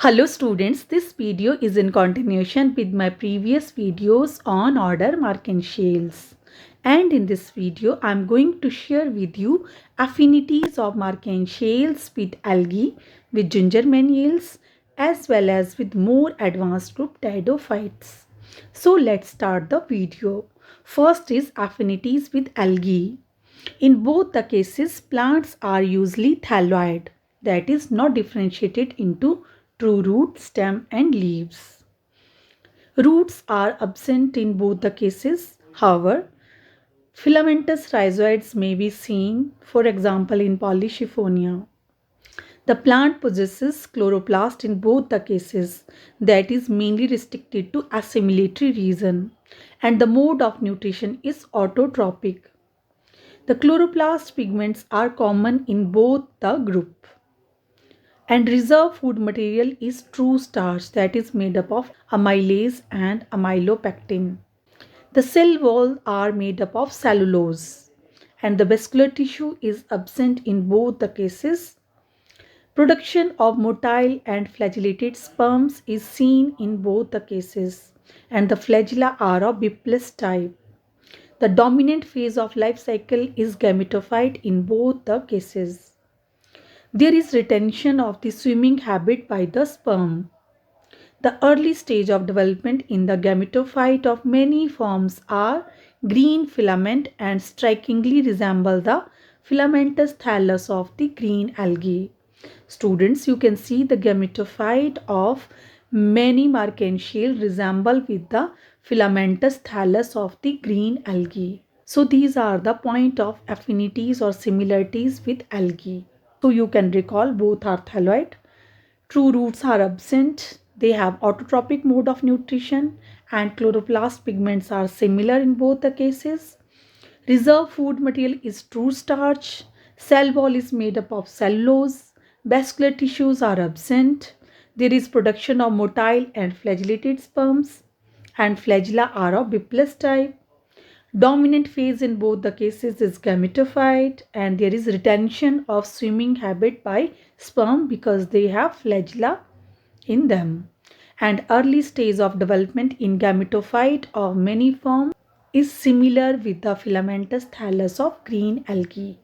Hello students, this video is in continuation with my previous videos on order Marchantiales. And in this video, I am going to share with you affinities of Marchantiales with algae, with ginger manuals, as well as with more advanced group pteridophytes. So let's start the video. First is affinities with algae. In both the cases, plants are usually thalloid, that is not differentiated into true root, stem and leaves. Roots are absent in both the cases. However, filamentous rhizoids may be seen, for example in Polychifonia. The plant possesses chloroplast in both the cases, that is mainly restricted to assimilatory region, and the mode of nutrition is autotrophic. The chloroplast pigments are common in both the group. And reserve food material is true starch, that is made up of amylase and amylopectin. The cell walls are made up of cellulose and the vascular tissue is absent in both the cases. Production of motile and flagellated sperms is seen in both the cases and the flagella are of Biplis type. The dominant phase of life cycle is gametophyte in both the cases. There is retention of the swimming habit by the sperm. The early stage of development in the gametophyte of many forms are green filament and strikingly resemble the filamentous thallus of the green algae. Students, you can see the gametophyte of many Marchantiales resemble with the filamentous thallus of the green algae. So these are the point of affinities or similarities with algae. So you can recall both are thalloid. True roots are absent. They have autotrophic mode of nutrition and chloroplast pigments are similar in both the cases. Reserve food material is true starch. Cell wall is made up of cellulose. Vascular tissues are absent. There is production of motile and flagellated sperms and flagella are of Biplis type. Dominant phase in both the cases is gametophyte and there is retention of swimming habit by sperm because they have flagella in them. And early stage of development in gametophyte of many forms is similar with the filamentous thallus of green algae.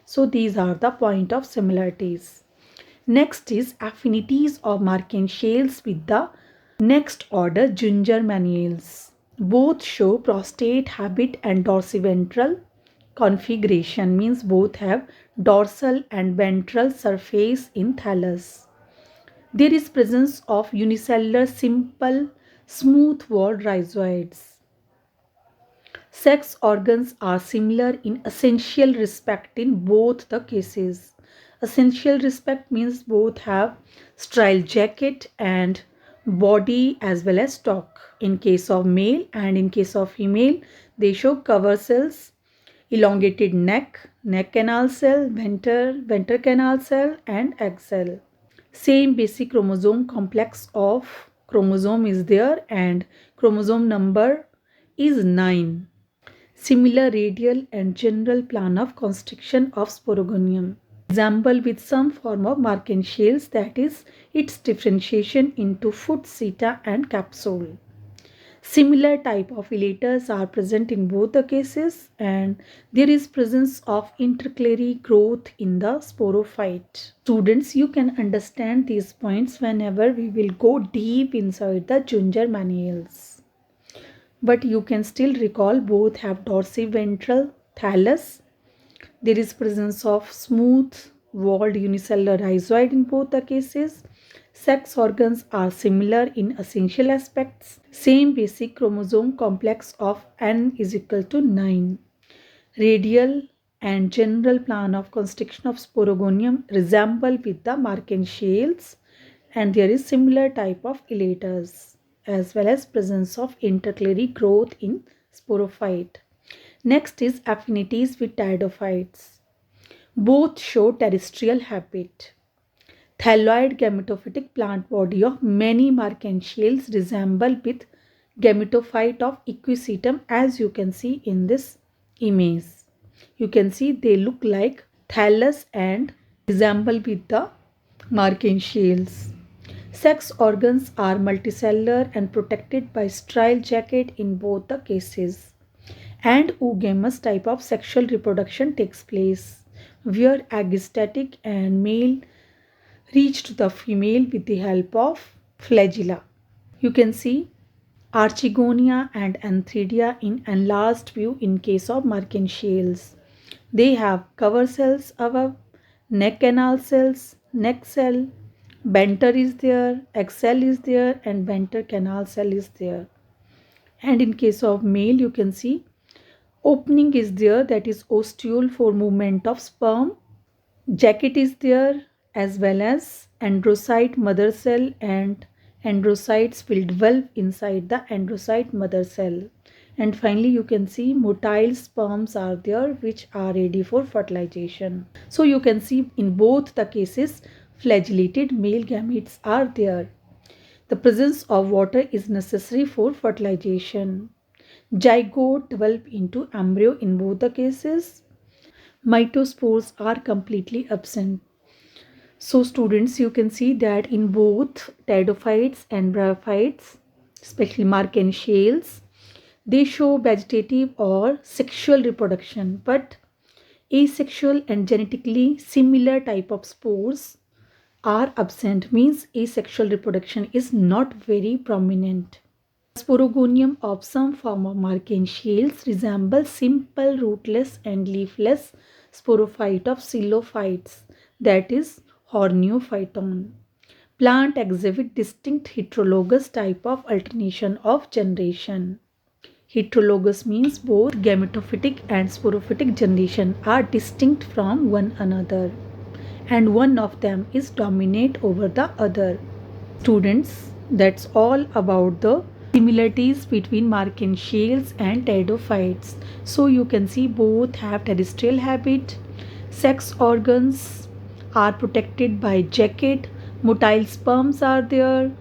So these are the point of similarities. Next is affinities of Marchantiales with the next order ginger manuals. Both show prostate habit and dorsiventral configuration, means both have dorsal and ventral surface in thallus. There is presence of unicellular simple smooth walled rhizoids. Sex organs are similar in essential respect in both the cases. Essential respect means both have sterile jacket and body as well as stalk. In case of male and in case of female, they show cover cells, elongated neck, neck canal cell, venter canal cell and egg cell. Same basic chromosome complex of chromosome is there and chromosome number is 9. Similar radial and general plan of constriction of sporogonium. Example with some form of Marchantiales, that is its differentiation into foot, seta and capsule. Similar type of elaters are present in both the cases and there is presence of intercalary growth in the sporophyte. Students, you can understand these points whenever we will go deep inside the ginger manuals. But you can still recall both have dorsiventral thallus. There is presence of smooth walled unicellular rhizoid in both the cases. Sex organs are similar in essential aspects. Same basic chromosome complex of N is equal to 9. Radial and general plan of constriction of sporogonium resemble with the Marchantiales and there is similar type of elaters as well as presence of intercalary growth in sporophyte. Next is affinities with pteridophytes. Both show terrestrial habit. Thalloid gametophytic plant body of many Marchantiales resemble with gametophyte of Equisetum as you can see in this image. You can see they look like thallus and resemble with the Marchantiales. Sex organs are multicellular and protected by sterile jacket in both the cases. And oogamous type of sexual reproduction takes place, where egg is static and male reach to the female with the help of flagella. You can see Archegonia and Antheridia in enlarged view in case of Mercantiales. They have cover cells above, neck canal cells, neck cell, venter is there, axil is there, and venter canal cell is there. And in case of male, you can see opening is there, that is ostiole for movement of sperm. Jacket is there, as well as androcyte mother cell, and androcytes will dwell inside the androcyte mother cell. And finally you can see motile sperms are there, which are ready for fertilization. So you can see in both the cases flagellated male gametes are there. The presence of water is necessary for fertilization. Zygote develop into embryo in both the cases. Mitospores are completely absent. So students, you can see that in both pteridophytes and bryophytes, especially Mercantiales, they show vegetative or sexual reproduction, but asexual and genetically similar type of spores are absent, means asexual reproduction is not very prominent. Sporogonium of some form of Mercantiales resembles simple rootless and leafless sporophyte of xylophytes, that is Horneophyton. Plant exhibit distinct heterologous type of alternation of generation. Heterologous means both gametophytic and sporophytic generation are distinct from one another, and one of them is dominate over the other. Students, that's all about the similarities between Mercantiales and pteridophytes. So you can see both have terrestrial habit, sex organs are protected by jacket, motile sperms are there,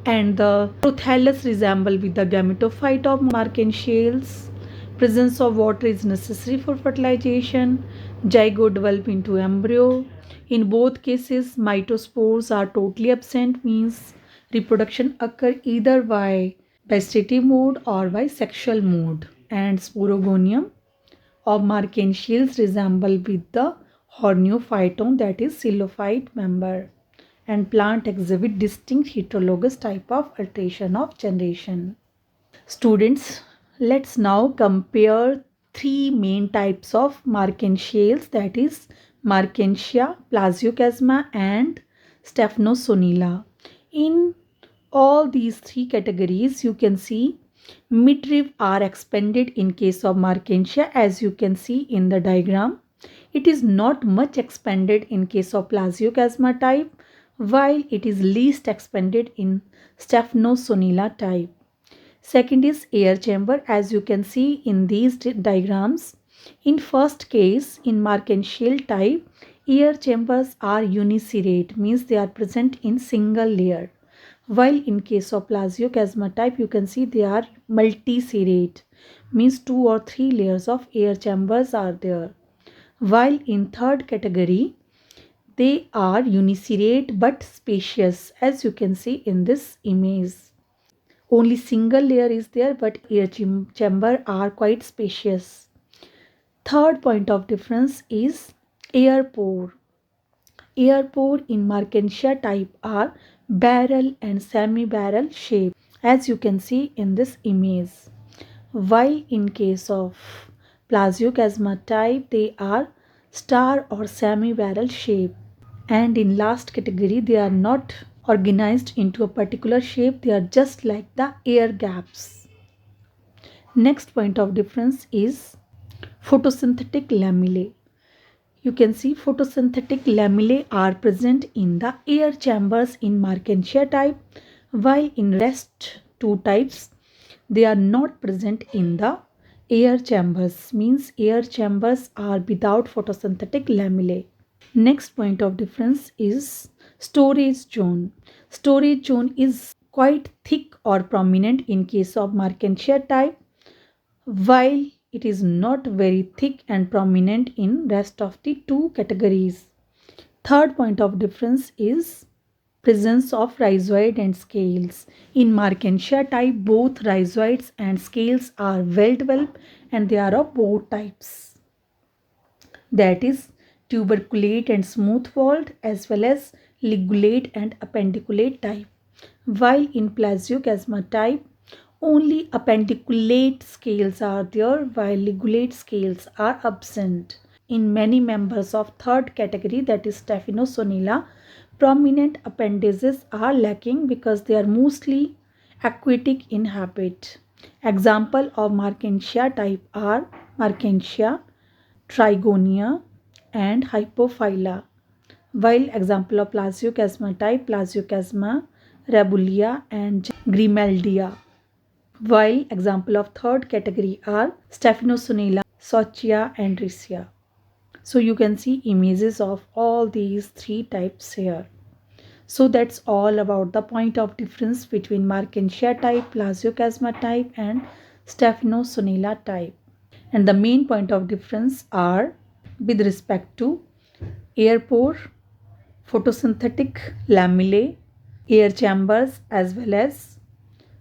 and the prothallus resemble with the gametophyte of Mercantiales. Presence of water is necessary for fertilization. Zygote develop into embryo. In both cases, mitospores are totally absent, means reproduction occur either by vegetative mode or by sexual mode. And sporogonium of Mercantiales resemble with the Horneophyton, that is xylophyte member, and plant exhibit distinct heterologous type of alteration of generation. Students, let's now compare three main types of Mercantiales, that is Mercantia, Plasiocasma and Stephanosonilla. In all these three categories, you can see midrib are expanded in case of Mercantia, as you can see in the diagram. It is not much expanded in case of Plasiocasma type, while it is least expanded in Stephanosonilla type. Second is air chamber, as you can see in these diagrams. In first case, in Mercantial type, air chambers are uniserrate, means they are present in single layer. While in case of Plasiocasma type, you can see they are multiserrate, means 2 or 3 layers of air chambers are there. While in third category, they are uniserrate but spacious, as you can see in this image. Only single layer is there, but air chamber are quite spacious. Third point of difference is air pore. Air pore in Mercantia type are barrel and semi-barrel shape, as you can see in this image. While in case of Plasiocasma type, they are star or semi-barrel shape. And in last category, they are not organized into a particular shape, they are just like the air gaps. Next point of difference is photosynthetic lamellae. You can see photosynthetic lamellae are present in the air chambers in Mercantia type, while in rest two types they are not present in the air chambers, means air chambers are without photosynthetic lamellae. Next point of difference is storage zone. Storage zone is quite thick or prominent in case of Mercantia type, while it is not very thick and prominent in rest of the two categories. Third point of difference is presence of rhizoid and scales. In Markensia type, both rhizoids and scales are well developed and they are of both types. That is tuberculate and smooth walled as well as ligulate and appendiculate type. While in Plasiocasma type, only appendiculate scales are there while ligulate scales are absent. In many members of third category, that is Staphynosonilla, prominent appendages are lacking because they are mostly aquatic in habit. Example of Markensia type are Markensia, Trigonia and Hypophylla. While example of Plasiocasma type, Plasiocasma, Rabulia and Grimaldia. While example of third category are Staphynosonilla, Sochia and Riccia. So you can see images of all these three types here. So that's all about the point of difference between Markensia type, Plasiocasma type and Staphynosonilla type. And the main point of difference are with respect to air pore, photosynthetic lamellae, air chambers as well as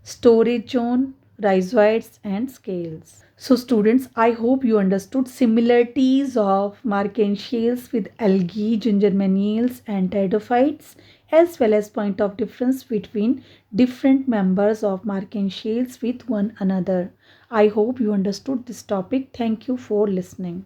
storage zone, rhizoids and scales. So students, I hope you understood similarities of Markensials with algae, gingermanials and pteridophytes as well as point of difference between different members of Markensials with one another. I hope you understood this topic. Thank you for listening.